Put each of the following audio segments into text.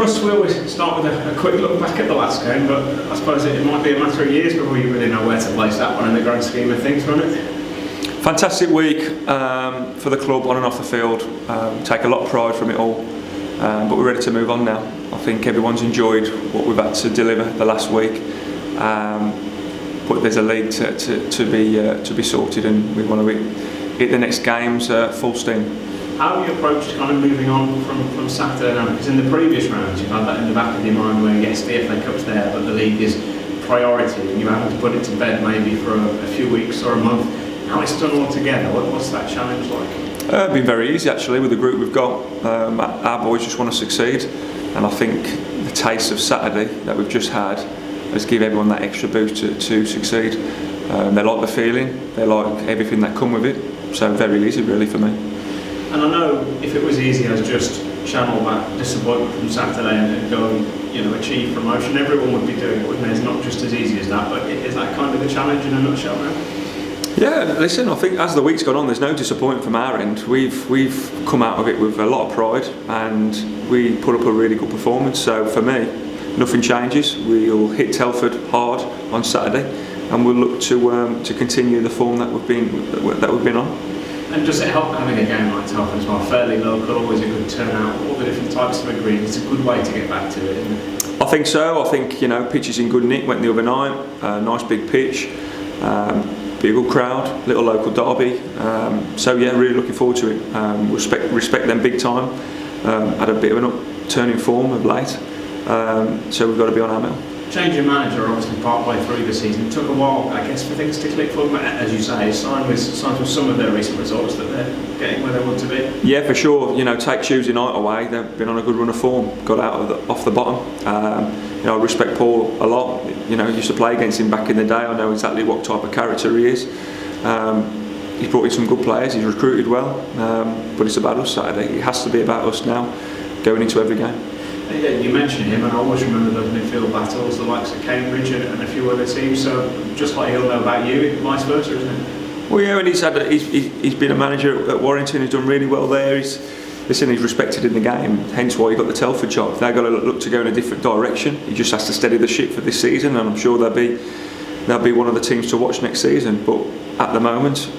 Russ, we always start with a quick look back at the last game, but I suppose it might be a matter of years before you really know where to place that one in the grand scheme of things, won't it? Fantastic week for the club on and off the field. Take a lot of pride from it all, but we're ready to move on now. I think everyone's enjoyed what we've had to deliver the last week, but there's a league to be sorted, and we want to hit the next games full steam. How have you approached kind of moving on from Saturday now? Because in the previous rounds you've had that in the back of your mind where yes, the FA Cup's there, but the league is priority, and you having to put it to bed maybe for a few weeks or a month. Now it's done all together. What's that challenge like? It's been very easy actually with the group we've got. Our boys just want to succeed, and I think the taste of Saturday that we've just had has given everyone that extra boost to succeed. They like the feeling, they like everything that come with it, so very easy really for me. And I know if it was easy as just channel that disappointment from Saturday and go and achieve promotion, everyone would be doing it, wouldn't it? It's not just as easy as that, but is that kind of the challenge in a nutshell now? Yeah, listen, I think as the week's gone on, there's no disappointment from our end. We've come out of it with a lot of pride, and we put up a really good performance. So for me, nothing changes. We'll hit Telford hard on Saturday, and we'll look to continue the form that we've been on. And does it help having a game like Telford as well? Fairly local, always a good turnout, all the different types of ingredients. It's a good way to get back to it, isn't it? I think so. I think pitch is in good nick. Went the other night. Nice big pitch. Be a good crowd, little local derby. So yeah, really looking forward to it. Respect them big time. Had a bit of an upturning form of late. So we've got to be on our mettle. Changing manager obviously partway through the season. It took a while, I guess, for things to click for them. As you say, signed with some of their recent results that they're getting where they want to be. Yeah, for sure. Take Tuesday night away. They've been on a good run of form. Got out off the bottom. I respect Paul a lot. I used to play against him back in the day. I know exactly what type of character he is. He's brought in some good players. He's recruited well. But it's about us Saturday. It has to be about us now, going into every game. Yeah, you mentioned him, and I always remember those midfield battles, the likes of Cambridge and a few other teams. So just like he'll know about you, vice versa, isn't it? Well, yeah, and he's been a manager at Warrington. He's done really well there. He's respected in the game. Hence why he got the Telford job. They've got to look to go in a different direction. He just has to steady the ship for this season, and I'm sure they'll be one of the teams to watch next season. But at the moment,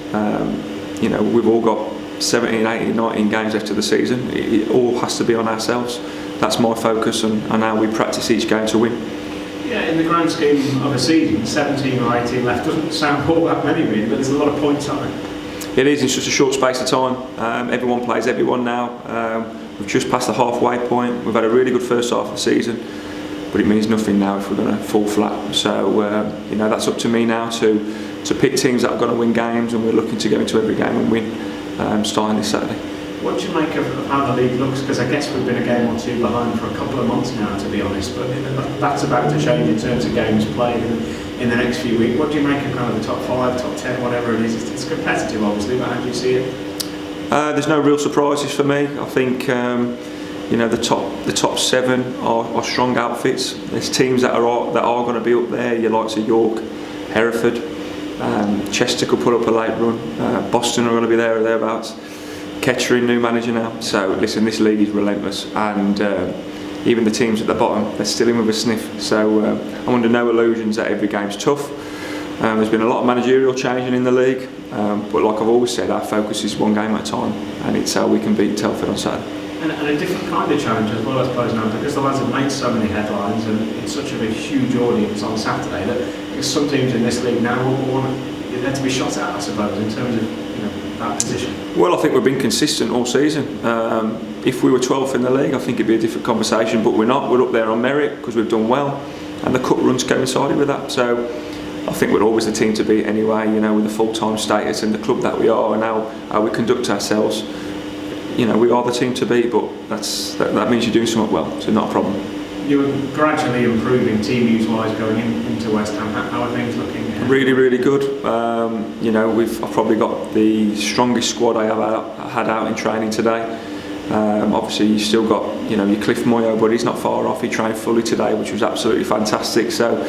we've all got 17, 18, 19 games left of the season. It all has to be on ourselves. That's my focus on how we practice each game to win. Yeah, in the grand scheme of a season, 17 or 18 left doesn't sound all that many really, but there's a lot of points on it. It is in such a short space of time. Everyone plays everyone now. We've just passed the halfway point. We've had a really good first half of the season, but it means nothing now if we're going to fall flat. So that's up to me now to pick teams that are going to win games, and we're looking to go into every game and win starting this Saturday. What do you make of how the league looks? Because I guess we've been a game or two behind for a couple of months now, to be honest, but that's about to change in terms of games played in the next few weeks. What do you make of kind of the top 5, top 10, whatever it is? It's competitive obviously, but how do you see it? There's no real surprises for me. I think the top 7 are strong outfits. There's teams that are going to be up there. Your likes of York, Hereford, Chester could put up a late run. Boston are going to be there or thereabouts. Kettering, new manager now. So listen, this league is relentless, and even the teams at the bottom, they're still in with a sniff. So I'm under no illusions that every game's tough. There's been a lot of managerial changing in the league, but like I've always said, our focus is one game at a time, and it's how we can beat Telford on Saturday. And a different kind of challenge as well, I suppose, now, because the lads have made so many headlines and it's such a huge audience on Saturday that some teams in this league now will want there to be shot at, I suppose, in terms of that position. Well, I think we've been consistent all season. If we were 12th in the league, I think it'd be a different conversation, but we're not. We're up there on merit because we've done well, and the cup runs coincided with that. So I think we're always the team to beat anyway, with the full-time status and the club that we are and how we conduct ourselves. We are the team to beat, but that means you're doing something well, so not a problem. You're gradually improving team use-wise going into West Ham. How are things looking? Really, really good. I've probably got the strongest squad I have had out in training today. Obviously, you've still got your Cliff Moyo, but he's not far off. He trained fully today, which was absolutely fantastic. So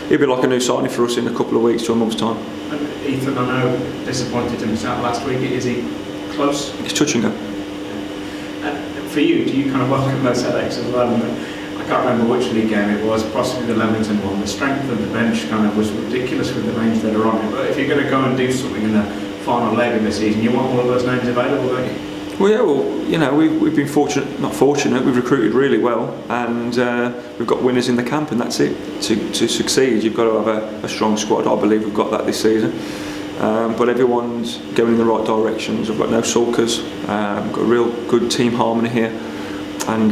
it'll be like a new signing for us in a couple of weeks to a month's time. And Ethan, I know, disappointed in himself last week. Is he close? It's touch and go. And for you, do you kind of welcome those headaches as well? I can't remember which league game it was, possibly the Leamington one. The strength of the bench kind of was ridiculous with the names that are on it. But if you're going to go and do something in the final leg of the season, you want all of those names available, don't you? Well, yeah, we've been not fortunate, we've recruited really well, and we've got winners in the camp, and that's it. To succeed, you've got to have a strong squad. I believe we've got that this season. But everyone's going in the right directions. We've got no sulkers, we've got a real good team harmony here, and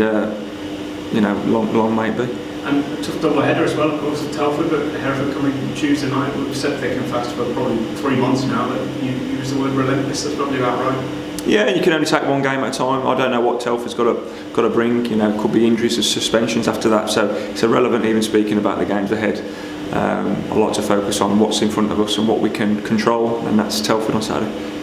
long may it be. And a tough double header as well, of course, at Telford, but Hereford coming Tuesday night. We've said thick and fast for probably 3 months now, but you use the word relentless, that's probably about right. Yeah, you can only take one game at a time. I don't know what Telford's got to bring. Could be injuries or suspensions after that. So it's irrelevant even speaking about the games ahead. I like to focus on what's in front of us and what we can control, and that's Telford on Saturday.